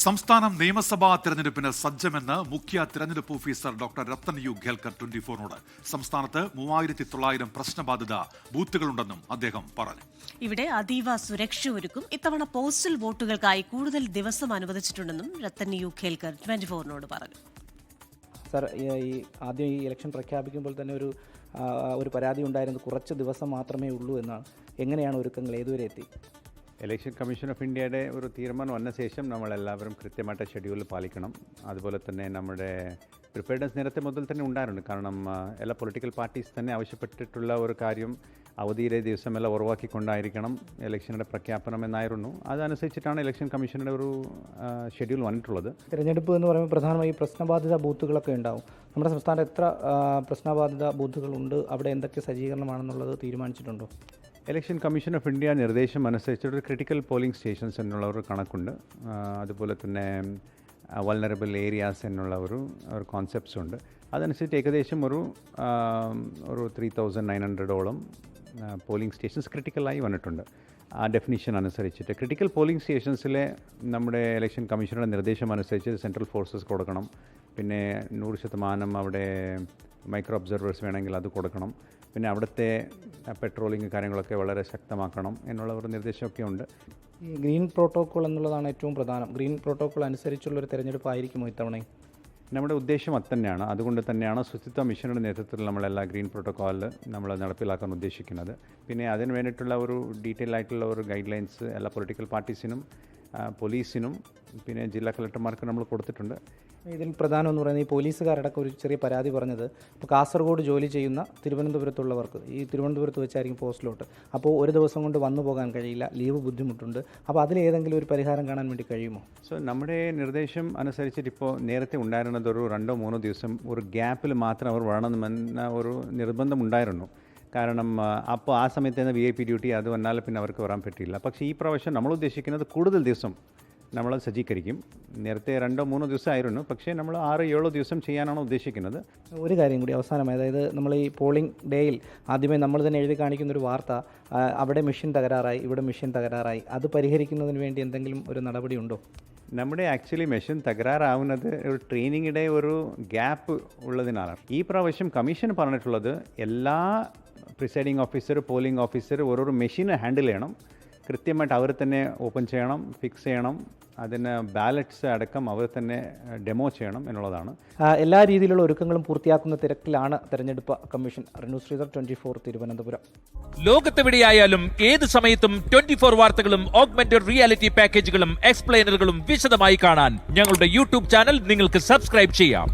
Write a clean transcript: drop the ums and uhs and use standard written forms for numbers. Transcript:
സംസ്ഥാനം നിയമസഭാ തെരഞ്ഞെടുപ്പിന് സജ്ജമെന്ന് മുഖ്യ തെരഞ്ഞെടുപ്പ് officer doctor Rathan U Kelkar 24നോട്. സംസ്ഥാനത്ത് 3900 പ്രശ്നബാധിത ബൂത്തുകളുണ്ടെന്നും അദ്ദേഹം പറഞ്ഞു. ഇവിടെ അതീവ സുരക്ഷ ഒരുക്കും. ഇത്തവണ പോസ്റ്റൽ വോട്ടുകൾക്കായി കൂടുതൽ ദിവസം അനുവദിച്ചിട്ടുണ്ടെന്നും രത്തൻ യു ഖേൽക്കർ 24നോട് പറഞ്ഞു. സർ, ആദ്യം ഈ ഇലക്ഷൻ പ്രഖ്യാപിക്കുമ്പോൾ തന്നെ ഒരു പരാതി ഉണ്ടായിരുന്നത് കുറച്ച് ദിവസം മാത്രമേ ഉള്ളൂ എന്നാണ്. എങ്ങനെയാണ് ഒരുക്കങ്ങൾ, ഏതുവരെ എത്തി? ഇലക്ഷൻ കമ്മീഷൻ ഓഫ് ഇന്ത്യയുടെ ഒരു തീരുമാനം വന്ന ശേഷം നമ്മളെല്ലാവരും കൃത്യമായിട്ട് ഷെഡ്യൂൾ പാലിക്കണം. അതുപോലെ തന്നെ നമ്മുടെ പ്രിപ്പയർഡ്നെസ് നേരത്തെ മുതൽ തന്നെ ഉണ്ടായിരുന്നു. കാരണം എല്ലാ പൊളിറ്റിക്കൽ പാർട്ടീസ് തന്നെ ആവശ്യപ്പെട്ടിട്ടുള്ള ഒരു കാര്യം അവധിയിലെ ദിവസമെല്ലാം ഉറവാക്കിക്കൊണ്ടായിരിക്കണം ഇലക്ഷനുടെ പ്രഖ്യാപനം എന്നായിരുന്നു. അതനുസരിച്ചിട്ടാണ് ഇലക്ഷൻ കമ്മീഷനുടെ ഒരു ഷെഡ്യൂൾ വന്നിട്ടുള്ളത്. തിരഞ്ഞെടുപ്പ് എന്ന് പറയുമ്പോൾ പ്രധാനമായി പ്രശ്നബാധിത ബൂത്തുകളൊക്കെ ഉണ്ടാവും. നമ്മുടെ സംസ്ഥാനത്ത് എത്ര പ്രശ്നബാധിത ബൂത്തുകളുണ്ട്, അവിടെ എന്തൊക്കെ സജ്ജീകരണമാണെന്നുള്ളത് തീരുമാനിച്ചിട്ടുണ്ടോ? ഇലക്ഷൻ കമ്മീഷൻ ഓഫ് ഇന്ത്യ നിർദ്ദേശം അനുസരിച്ചൊരു ക്രിട്ടിക്കൽ പോളിംഗ് സ്റ്റേഷൻസ് എന്നുള്ള ഒരു കണക്കുണ്ട്. അതുപോലെ തന്നെ വൾനറബിൾ ഏരിയാസ് എന്നുള്ള ഒരു കോൺസെപ്റ്റ്സ് ഉണ്ട്. അതനുസരിച്ച് ഏകദേശം ഒരു 3900ഓളം പോളിംഗ് സ്റ്റേഷൻസ് ക്രിട്ടിക്കലായി വന്നിട്ടുണ്ട്. ആ ഡെഫിനിഷൻ അനുസരിച്ചിട്ട് ക്രിട്ടിക്കൽ പോളിംഗ് സ്റ്റേഷൻസിലെ നമ്മുടെ ഇലക്ഷൻ കമ്മീഷനുടെ നിർദ്ദേശം അനുസരിച്ച് സെൻട്രൽ ഫോഴ്സസ് കൊടുക്കണം. പിന്നെ 100% അവിടെ മൈക്രോ ഒബ്സർവേഴ്സ് വേണമെങ്കിൽ അത് കൊടുക്കണം. പിന്നെ അവിടുത്തെ പെട്രോളിങ് കാര്യങ്ങളൊക്കെ വളരെ ശക്തമാക്കണം എന്നുള്ള ഒരു നിർദ്ദേശമൊക്കെ ഉണ്ട്. ഈ ഗ്രീൻ പ്രോട്ടോക്കോൾ എന്നുള്ളതാണ് ഏറ്റവും പ്രധാനം. ഗ്രീൻ പ്രോട്ടോക്കോൾ അനുസരിച്ചുള്ളൊരു തെരഞ്ഞെടുപ്പായിരിക്കുമോ ഇത്തവണ? നമ്മുടെ ഉദ്ദേശം അത് തന്നെയാണ്. അതുകൊണ്ട് തന്നെയാണ് ശുചിത്വ മിഷനുടെ നേതൃത്വത്തിൽ നമ്മളെല്ലാ ഗ്രീൻ പ്രോട്ടോക്കോളിൽ നമ്മൾ നടപ്പിലാക്കാൻ ഉദ്ദേശിക്കുന്നത്. പിന്നെ അതിന് വേണ്ടിയിട്ടുള്ള ഒരു ഡീറ്റെയിൽ ആയിട്ടുള്ള ഒരു ഗൈഡ് ലൈൻസ് എല്ലാ പൊളിറ്റിക്കൽ പാർട്ടീസിനും പോലീസിനും പിന്നെ ജില്ലാ കളക്ടർമാർക്ക് നമ്മൾ കൊടുത്തിട്ടുണ്ട്. ഇതിൽ പ്രധാനം എന്ന് പറയുന്നത് ഈ പോലീസുകാരടക്കം ഒരു ചെറിയ പരാതി പറഞ്ഞത്, ഇപ്പോൾ കാസർഗോഡ് ജോലി ചെയ്യുന്ന തിരുവനന്തപുരത്തുള്ളവർക്ക് ഈ തിരുവനന്തപുരത്ത് വെച്ചായിരിക്കും പോസ്റ്റലോട്ട്, അപ്പോൾ ഒരു ദിവസം കൊണ്ട് വന്നു പോകാൻ കഴിയില്ല, ലീവ് ബുദ്ധിമുട്ടുണ്ട്. അപ്പോൾ അതിലേതെങ്കിലും ഒരു പരിഹാരം കാണാൻ വേണ്ടി കഴിയുമോ? നമ്മുടെ നിർദ്ദേശം അനുസരിച്ചിട്ട് ഇപ്പോൾ നേരത്തെ ഉണ്ടായിരുന്നത് ഒരു 2-3 ദിവസം ഒരു ഗ്യാപ്പിൽ മാത്രം അവർ വേണമെന്ന ഒരു നിർബന്ധം ഉണ്ടായിരുന്നു. കാരണം അപ്പോൾ ആ സമയത്ത് തന്നെ VIP ഡ്യൂട്ടി അത് വന്നാൽ പിന്നെ അവർക്ക് വരാൻ പറ്റില്ല. പക്ഷേ ഈ പ്രാവശ്യം നമ്മൾ ഉദ്ദേശിക്കുന്നത് കൂടുതൽ ദിവസം നമ്മൾ സജ്ജീകരിക്കും. നേരത്തെ 2-3 ദിവസമായിരുന്നു, പക്ഷേ നമ്മൾ 6-7 ദിവസം ചെയ്യാനാണ് ഉദ്ദേശിക്കുന്നത്. ഒരു കാര്യം കൂടി അവസാനമായി, അതായത് നമ്മൾ ഈ പോളിംഗ് ഡേയിൽ ആദ്യമേ നമ്മൾ തന്നെ എഴുതി കാണിക്കുന്നൊരു വാർത്ത, അവിടെ മെഷീൻ തകരാറായി, ഇവിടെ മെഷീൻ തകരാറായി, അത് പരിഹരിക്കുന്നതിന് വേണ്ടി എന്തെങ്കിലും ഒരു നടപടി ഉണ്ടോ? നമ്മുടെ ആക്ച്വലി മെഷീൻ തകരാറാവുന്നത് ഒരു ട്രെയിനിങ്ങിടെ ഒരു ഗ്യാപ്പ് ഉള്ളതിനാണ്. ഈ പ്രാവശ്യം കമ്മീഷൻ പറഞ്ഞിട്ടുള്ളത് എല്ലാ പ്രിസൈഡിംഗ് ഓഫീസർ, പോളിംഗ് ഓഫീസർ ഓരോരോ മെഷീനെ ഹാൻഡിൽ ചെയ്യണം. കൃത്യമായിട്ട് അവർ തന്നെ ഓപ്പൺ ചെയ്യണം, ഫിക്സ് ചെയ്യണം, അതിന് ബാലറ്റ്സ് അടക്കം അവർ തന്നെ ഡെമോ ചെയ്യണം എന്നുള്ളതാണ്. എല്ലാ രീതിയിലുള്ള ഒരുക്കങ്ങളും പൂർത്തിയാക്കുന്ന തിരക്കിലാണ് തെരഞ്ഞെടുപ്പ് കമ്മീഷൻ. റിനു ശ്രീധർ, 24 തിരുവനന്തപുരം. ലോകത്തെവിടെയായാലും ഏത് സമയത്തും 24 വാർത്തകളും ഓഗ്മെന്റഡ് റിയാലിറ്റി പാക്കേജുകളും എക്സ്പ്ലെയിനറുകളും വിശദമായി കാണാൻ ഞങ്ങളുടെ YouTube ചാനൽ നിങ്ങൾക്ക് സബ്സ്ക്രൈബ് ചെയ്യാം.